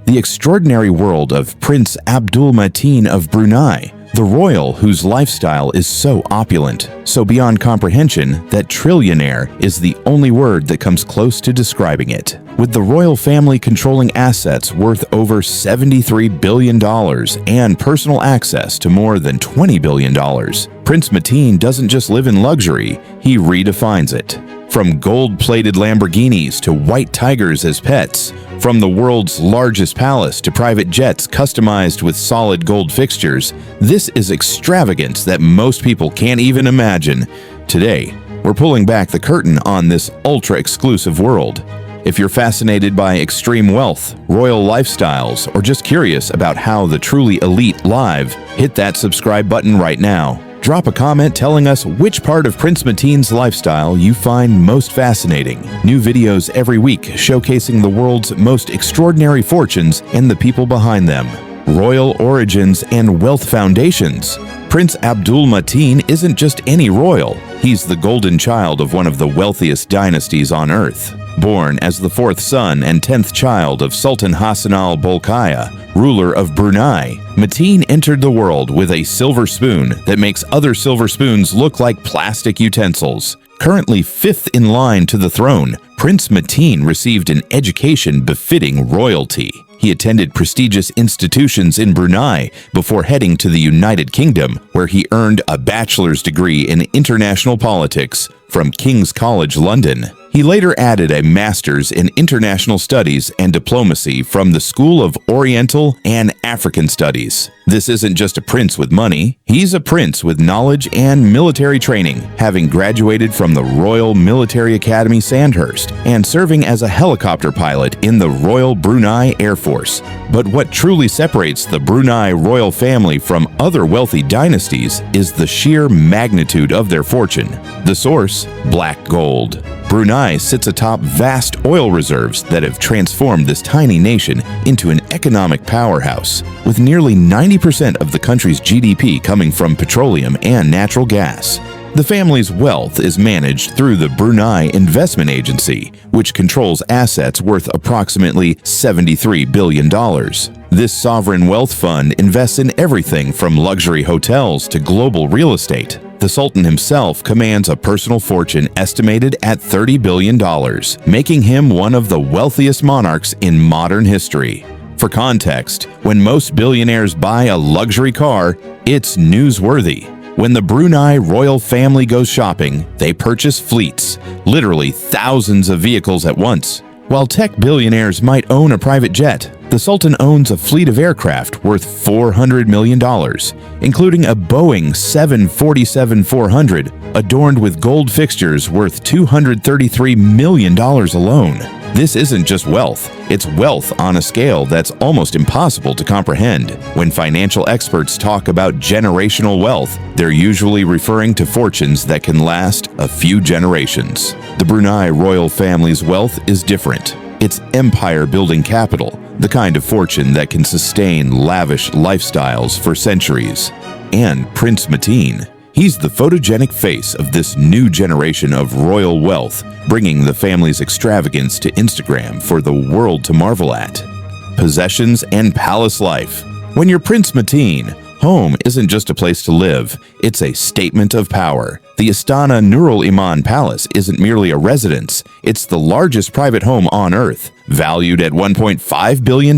The extraordinary world of Prince Abdul Mateen of Brunei, the royal whose lifestyle is so opulent, so beyond comprehension that trillionaire is the only word that comes close to describing it. With the royal family controlling assets worth over $73 billion and personal access to more than $20 billion, Prince Mateen doesn't just live in luxury, he redefines it. From gold-plated Lamborghinis to white tigers as pets, from the world's largest palace to private jets customized with solid gold fixtures, this is extravagance that most people can't even imagine. Today, we're pulling back the curtain on this ultra-exclusive world. If you're fascinated by extreme wealth, royal lifestyles, or just curious about how the truly elite live, hit that subscribe button right now. Drop a comment telling us which part of Prince Mateen's lifestyle you find most fascinating. New videos every week showcasing the world's most extraordinary fortunes and the people behind them. Royal origins and wealth foundations. Prince Abdul Mateen isn't just any royal. He's the golden child of one of the wealthiest dynasties on earth. Born as the fourth son and 10th child of Sultan Hassan al-Bolkiah, ruler of Brunei, Mateen entered the world with a silver spoon that makes other silver spoons look like plastic utensils. Currently fifth in line to the throne, Prince Mateen received an education befitting royalty. He attended prestigious institutions in Brunei before heading to the United Kingdom, where he earned a bachelor's degree in international politics from King's College London. He later added a master's in international studies and diplomacy from the School of Oriental and African Studies. This isn't just a prince with money, he's a prince with knowledge and military training, having graduated from the Royal Military Academy Sandhurst and serving as a helicopter pilot in the Royal Brunei Air Force. But what truly separates the Brunei royal family from other wealthy dynasties is the sheer magnitude of their fortune. The source: black gold. Brunei sits atop vast oil reserves that have transformed this tiny nation into an economic powerhouse, with nearly 90% of the country's GDP coming from petroleum and natural gas. The family's wealth is managed through the Brunei Investment Agency, which controls assets worth approximately $73 billion. This sovereign wealth fund invests in everything from luxury hotels to global real estate. The Sultan himself commands a personal fortune estimated at $30 billion, making him one of the wealthiest monarchs in modern history. For context, when most billionaires buy a luxury car, it's newsworthy. When the Brunei royal family goes shopping, they purchase fleets, literally thousands of vehicles at once. While tech billionaires might own a private jet, the Sultan owns a fleet of aircraft worth $400 million, including a Boeing 747-400 adorned with gold fixtures worth $233 million alone. This isn't just wealth, it's wealth on a scale that's almost impossible to comprehend. When financial experts talk about generational wealth, they're usually referring to fortunes that can last a few generations. The Brunei royal family's wealth is different. It's empire-building capital, the kind of fortune that can sustain lavish lifestyles for centuries. And Prince Mateen, he's the photogenic face of this new generation of royal wealth, bringing the family's extravagance to Instagram for the world to marvel at. Possessions and palace life. When you're Prince Mateen, home isn't just a place to live, it's a statement of power. The Istana Nurul Iman Palace isn't merely a residence, it's the largest private home on Earth. Valued at $1.5 billion,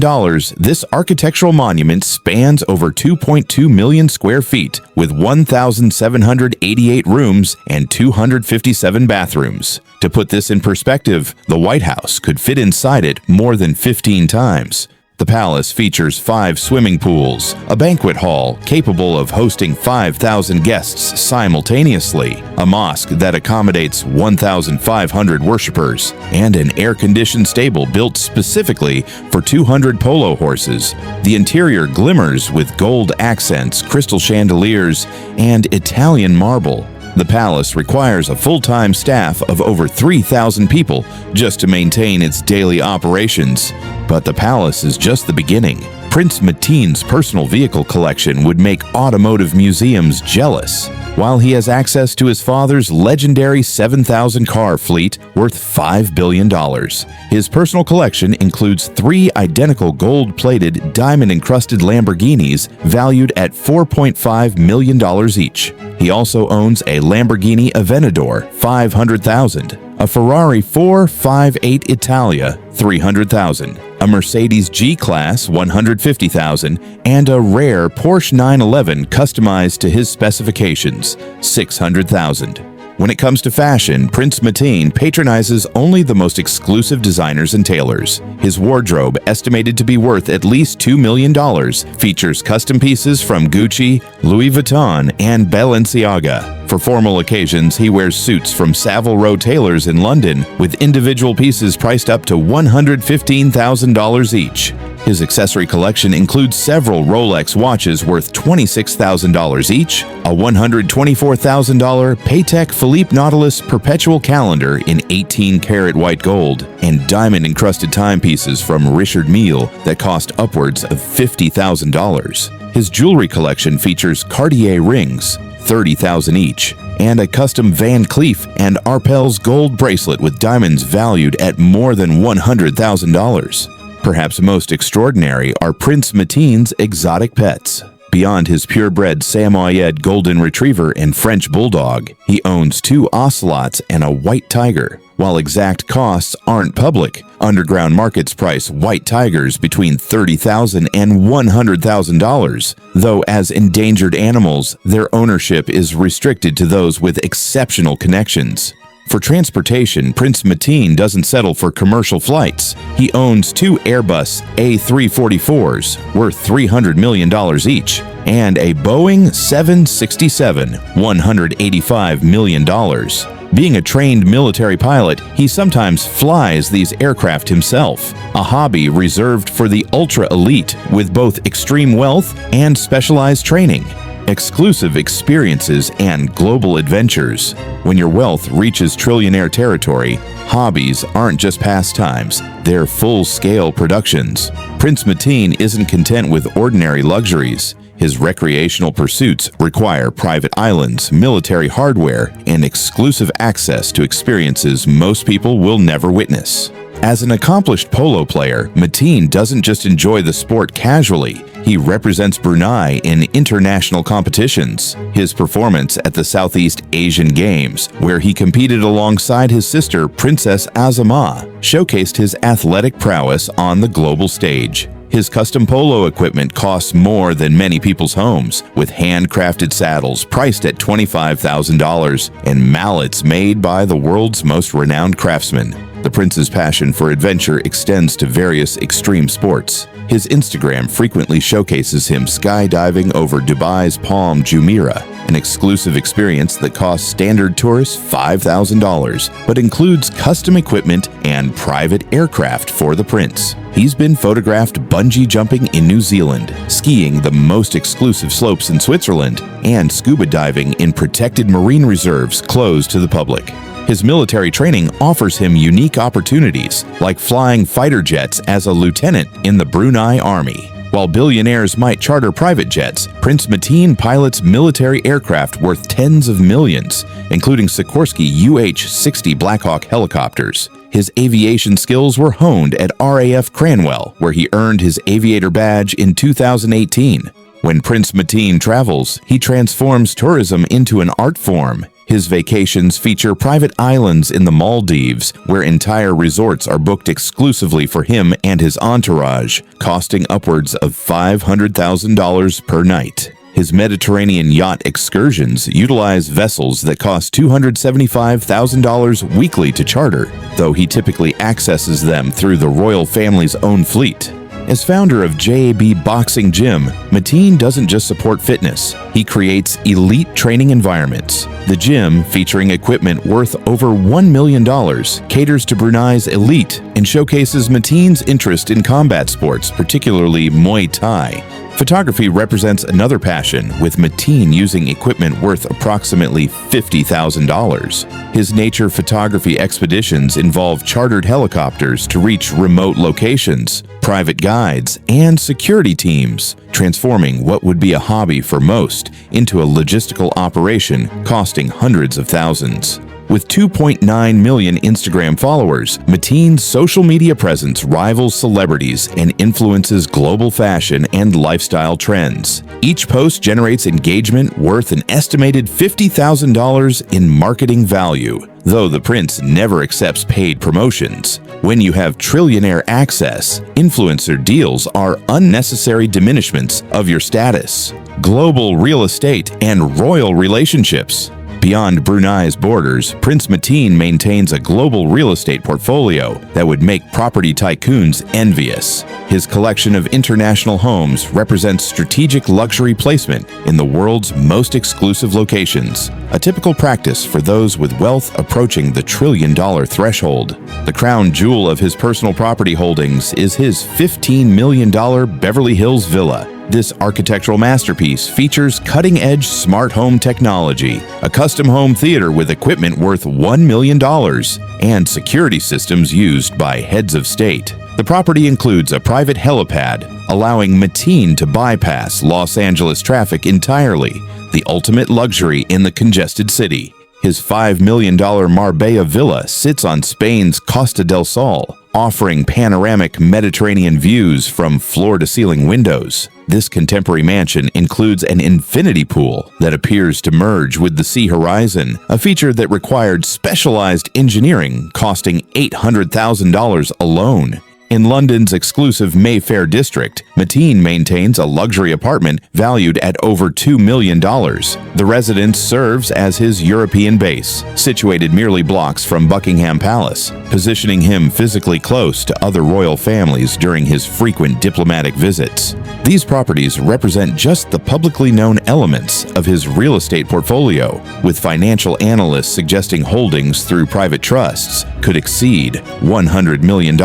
this architectural monument spans over 2.2 million square feet with 1,788 rooms and 257 bathrooms. To put this in perspective, the White House could fit inside it more than 15 times. The palace features 5 swimming pools, a banquet hall capable of hosting 5,000 guests simultaneously, a mosque that accommodates 1,500 worshippers, and an air-conditioned stable built specifically for 200 polo horses. The interior glimmers with gold accents, crystal chandeliers, and Italian marble. The palace requires a full-time staff of over 3,000 people just to maintain its daily operations. But the palace is just the beginning. Prince Mateen's personal vehicle collection would make automotive museums jealous. while he has access to his father's legendary 7,000-car fleet worth $5 billion. His personal collection includes 3 identical gold-plated, diamond-encrusted Lamborghinis valued at $4.5 million each. He also owns a Lamborghini Aventador, $500,000, a Ferrari 458 Italia, $300,000, a Mercedes G-Class, $150,000, and a rare Porsche 911 customized to his specifications, $600,000. When it comes to fashion, Prince Mateen patronizes only the most exclusive designers and tailors. His wardrobe, estimated to be worth at least $2 million, features custom pieces from Gucci, Louis Vuitton, and Balenciaga. For formal occasions, he wears suits from Savile Row tailors in London, with individual pieces priced up to $115,000 each. His accessory collection includes several Rolex watches worth $26,000 each, a $124,000 Patek Philippe Nautilus perpetual calendar in 18-karat white gold, and diamond-encrusted timepieces from Richard Mille that cost upwards of $50,000. His jewelry collection features Cartier rings, $30,000 each, and a custom Van Cleef and Arpels gold bracelet with diamonds valued at more than $100,000. Perhaps most extraordinary are Prince Mateen's exotic pets. Beyond his purebred Samoyed Golden Retriever and French Bulldog, he owns 2 ocelots and a white tiger. While exact costs aren't public, underground markets price white tigers between $30,000 and $100,000, though as endangered animals, their ownership is restricted to those with exceptional connections. For transportation, Prince Mateen doesn't settle for commercial flights. He owns 2 Airbus A340s worth $300 million each, and a Boeing 767, $185 million. Being a trained military pilot, he sometimes flies these aircraft himself, a hobby reserved for the ultra-elite with both extreme wealth and specialized training, exclusive experiences, and global adventures. When your wealth reaches trillionaire territory, hobbies aren't just pastimes, they're full-scale productions. Prince Mateen isn't content with ordinary luxuries. His recreational pursuits require private islands, military hardware, and exclusive access to experiences most people will never witness. As an accomplished polo player, Mateen doesn't just enjoy the sport casually, he represents Brunei in international competitions. His performance at the Southeast Asian Games, where he competed alongside his sister Princess Azamah, showcased his athletic prowess on the global stage. His custom polo equipment costs more than many people's homes, with handcrafted saddles priced at $25,000 and mallets made by the world's most renowned craftsmen. The prince's passion for adventure extends to various extreme sports. His Instagram frequently showcases him skydiving over Dubai's Palm Jumeirah, an exclusive experience that costs standard tourists $5,000, but includes custom equipment and private aircraft for the prince. He's been photographed bungee jumping in New Zealand, skiing the most exclusive slopes in Switzerland, and scuba diving in protected marine reserves closed to the public. His military training offers him unique opportunities, like flying fighter jets as a lieutenant in the Brunei Army. While billionaires might charter private jets, Prince Mateen pilots military aircraft worth tens of millions, including Sikorsky UH-60 Blackhawk helicopters. His aviation skills were honed at RAF Cranwell, where he earned his aviator badge in 2018. When Prince Mateen travels, he transforms tourism into an art form. His vacations feature private islands in the Maldives, where entire resorts are booked exclusively for him and his entourage, costing upwards of $500,000 per night. His Mediterranean yacht excursions utilize vessels that cost $275,000 weekly to charter, though he typically accesses them through the royal family's own fleet. As founder of JAB Boxing Gym, Mateen doesn't just support fitness, he creates elite training environments. The gym, featuring equipment worth over $1 million, caters to Brunei's elite and showcases Mateen's interest in combat sports, particularly Muay Thai. Photography represents another passion, with Mateen using equipment worth approximately $50,000. His nature photography expeditions involve chartered helicopters to reach remote locations, private guides, and security teams, transforming what would be a hobby for most into a logistical operation costing hundreds of thousands. With 2.9 million Instagram followers, Mateen's social media presence rivals celebrities and influences global fashion and lifestyle trends. Each post generates engagement worth an estimated $50,000 in marketing value, though the prince never accepts paid promotions. When you have trillionaire access, influencer deals are unnecessary diminishments of your status. Global real estate and royal relationships. Beyond Brunei's borders, Prince Mateen maintains a global real estate portfolio that would make property tycoons envious. His collection of international homes represents strategic luxury placement in the world's most exclusive locations, a typical practice for those with wealth approaching the $1 trillion threshold. The crown jewel of his personal property holdings is his $15 million Beverly Hills villa. This architectural masterpiece features cutting-edge smart home technology, a custom home theater with equipment worth $1 million, and security systems used by heads of state. The property includes a private helipad, allowing Mateen to bypass Los Angeles traffic entirely, the ultimate luxury in the congested city. His $5 million Marbella villa sits on Spain's Costa del Sol, offering panoramic Mediterranean views from floor-to-ceiling windows. This contemporary mansion includes an infinity pool that appears to merge with the sea horizon, a feature that required specialized engineering costing $800,000 alone. In London's exclusive Mayfair district, Mateen maintains a luxury apartment valued at over $2 million. The residence serves as his European base, situated merely blocks from Buckingham Palace, positioning him physically close to other royal families during his frequent diplomatic visits. These properties represent just the publicly known elements of his real estate portfolio, with financial analysts suggesting holdings through private trusts could exceed $100 million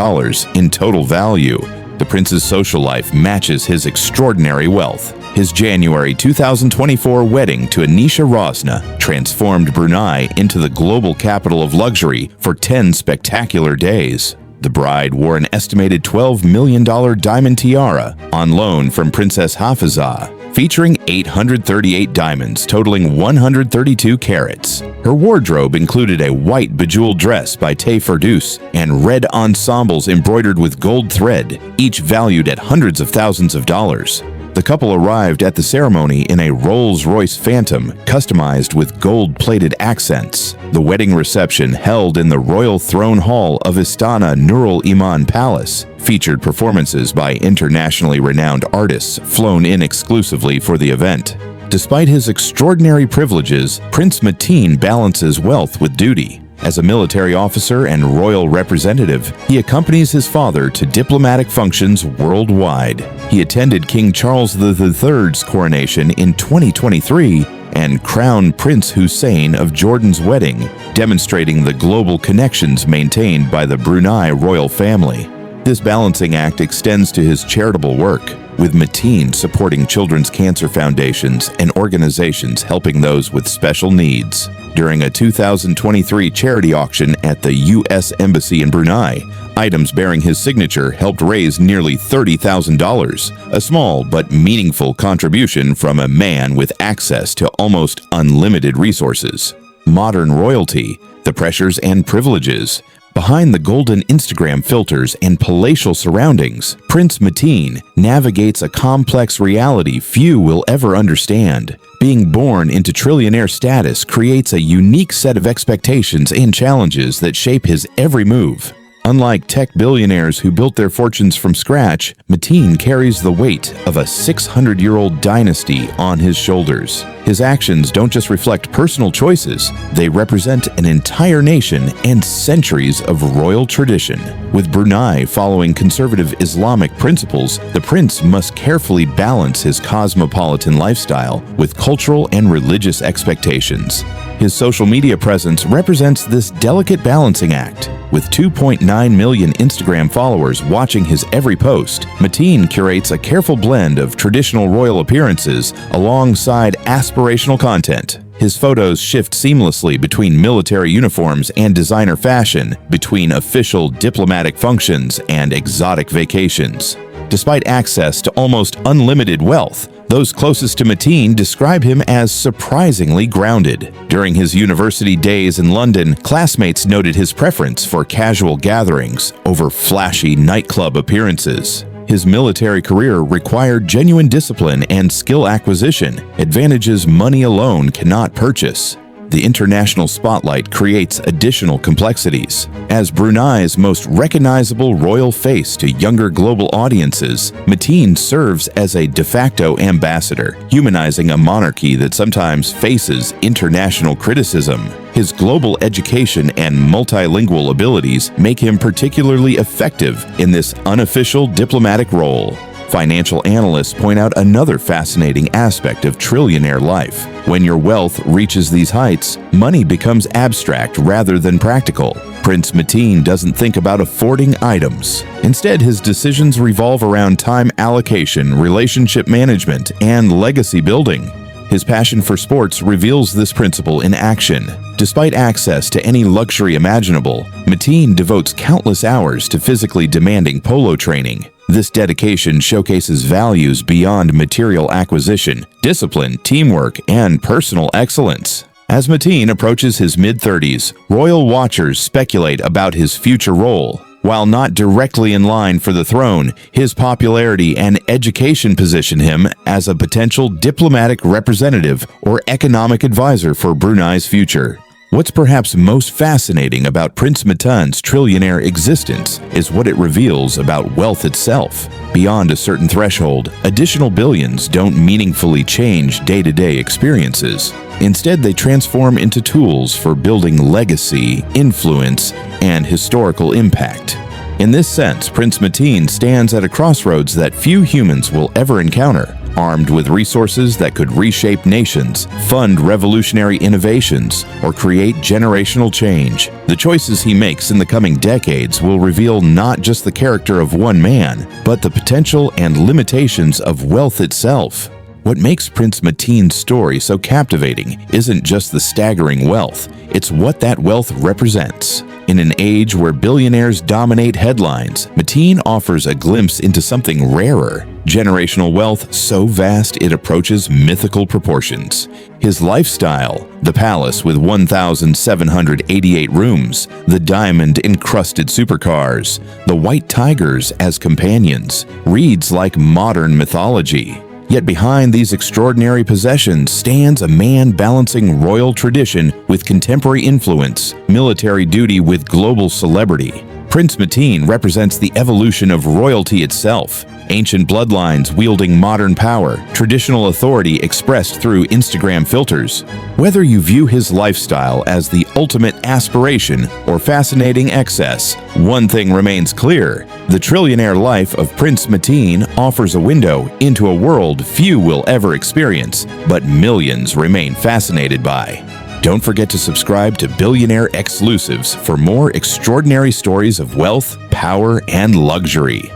in total value. The prince's social life matches his extraordinary wealth. His January 2024 wedding to Anisha Rosna transformed Brunei into the global capital of luxury for 10 spectacular days. The bride wore an estimated $12 million diamond tiara on loan from Princess Hafizah, featuring 838 diamonds totaling 132 carats. Her wardrobe included a white bejeweled dress by Tay Ferdouse and red ensembles embroidered with gold thread, each valued at hundreds of thousands of dollars. The couple arrived at the ceremony in a Rolls-Royce Phantom customized with gold-plated accents. The wedding reception, held in the Royal Throne Hall of Istana Nurul Iman Palace, featured performances by internationally renowned artists flown in exclusively for the event. Despite his extraordinary privileges, Prince Mateen balances wealth with duty. As a military officer and royal representative, he accompanies his father to diplomatic functions worldwide. He attended King Charles III's coronation in 2023 and Crown Prince Hussein of Jordan's wedding, demonstrating the global connections maintained by the Brunei royal family. This balancing act extends to his charitable work, with Mateen supporting children's cancer foundations and organizations helping those with special needs. During a 2023 charity auction at the U.S. Embassy in Brunei, items bearing his signature helped raise nearly $30,000, a small but meaningful contribution from a man with access to almost unlimited resources. Modern royalty, the pressures and privileges. Behind the golden Instagram filters and palatial surroundings, Prince Mateen navigates a complex reality few will ever understand. Being born into trillionaire status creates a unique set of expectations and challenges that shape his every move. Unlike tech billionaires who built their fortunes from scratch, Mateen carries the weight of a 600-year-old dynasty on his shoulders. His actions don't just reflect personal choices, they represent an entire nation and centuries of royal tradition. With Brunei following conservative Islamic principles, the prince must carefully balance his cosmopolitan lifestyle with cultural and religious expectations. His social media presence represents this delicate balancing act. With 2.9 million Instagram followers watching his every post, Mateen curates a careful blend of traditional royal appearances alongside aspirational content. His photos shift seamlessly between military uniforms and designer fashion, between official diplomatic functions and exotic vacations. Despite access to almost unlimited wealth, those closest to Mateen describe him as surprisingly grounded. During his university days in London, classmates noted his preference for casual gatherings over flashy nightclub appearances. His military career required genuine discipline and skill acquisition, advantages money alone cannot purchase. The international spotlight creates additional complexities. As Brunei's most recognizable royal face to younger global audiences, Mateen serves as a de facto ambassador, humanizing a monarchy that sometimes faces international criticism. His global education and multilingual abilities make him particularly effective in this unofficial diplomatic role. Financial analysts point out another fascinating aspect of trillionaire life. When your wealth reaches these heights, money becomes abstract rather than practical. Prince Mateen doesn't think about affording items. Instead, his decisions revolve around time allocation, relationship management, and legacy building. His passion for sports reveals this principle in action. Despite access to any luxury imaginable, Mateen devotes countless hours to physically demanding polo training. This dedication showcases values beyond material acquisition, discipline, teamwork, and personal excellence. As Mateen approaches his mid-30s, royal watchers speculate about his future role. While not directly in line for the throne, his popularity and education position him as a potential diplomatic representative or economic advisor for Brunei's future. What's perhaps most fascinating about Prince Mateen's trillionaire existence is what it reveals about wealth itself. Beyond a certain threshold, additional billions don't meaningfully change day-to-day experiences. Instead, they transform into tools for building legacy, influence, and historical impact. In this sense, Prince Mateen stands at a crossroads that few humans will ever encounter. Armed with resources that could reshape nations, fund revolutionary innovations, or create generational change, the choices he makes in the coming decades will reveal not just the character of one man, but the potential and limitations of wealth itself. What makes Prince Mateen's story so captivating isn't just the staggering wealth, it's what that wealth represents. In an age where billionaires dominate headlines, Mateen offers a glimpse into something rarer, generational wealth so vast it approaches mythical proportions. His lifestyle, the palace with 1,788 rooms, the diamond-encrusted supercars, the white tigers as companions, reads like modern mythology. Yet behind these extraordinary possessions stands a man balancing royal tradition with contemporary influence, military duty with global celebrity. Prince Mateen represents the evolution of royalty itself, ancient bloodlines wielding modern power, traditional authority expressed through Instagram filters. Whether you view his lifestyle as the ultimate aspiration or fascinating excess, one thing remains clear: the trillionaire life of Prince Mateen offers a window into a world few will ever experience, but millions remain fascinated by. Don't forget to subscribe to Billionaire Exclusives for more extraordinary stories of wealth, power, and luxury.